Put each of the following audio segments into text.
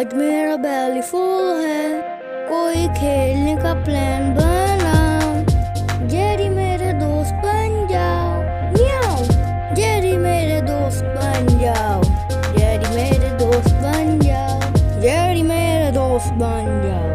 आज मेरा बैली फुल है, कोई खेलने का प्लान बनाओ। जेरी मेरे दोस्त बन जाओ, म्याऊ। जेरी मेरे दोस्त बन जाओ, जेरी मेरे दोस्त बन जाओ, जेरी मेरे दोस्त बन जाओ।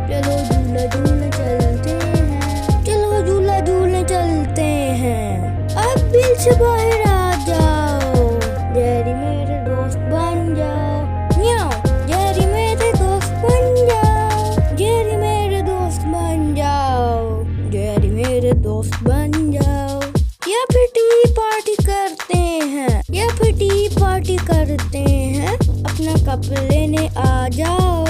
चलो झूला झूलने चलते हैं, चलो झूला झूलने चलते हैं। अब बिल से बाहर आ जाओ, जेरी मेरे दोस्त बन जाओ, म्याऊ। जेरी मेरे दोस्त बन जाओ, जेरी मेरे दोस्त बन जाओ, जेरी मेरे दोस्त बन जाओ। या फिर टी पार्टी करते हैं, या फिर टी पार्टी करते हैं। अपना कप लेने आ जाओ,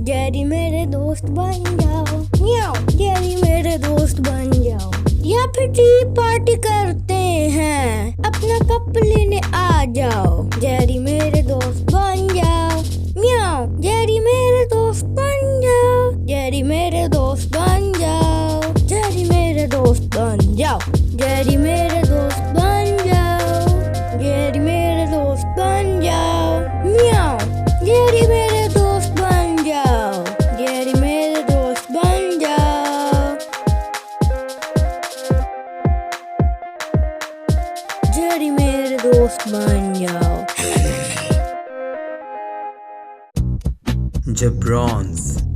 जेरी मेरे दोस्त बन जाओ, म्याऊ। जेरी मेरे दोस्त बन जाओ। या फिर टी पार्टी करते हैं, अपना कप लेने आ जाओ, जेरी मेरे दोस्त बन जाओ, म्याऊ। जेरी मेरे दोस्त बन जाओ, जेरी मेरे दोस्त बन जाओ, जेरी मेरे दोस्त बन जाओ, जेरी मेरे दोस्त बन जाओ, जेरी मेरे दोस्त बन जाओ, म्याऊ। जेरी मेरे दोस्त बन जाओ, जेरी मेरे दोस्त बन जाओ, जेरी मेरे दोस्त बन जाओ। Jabrons.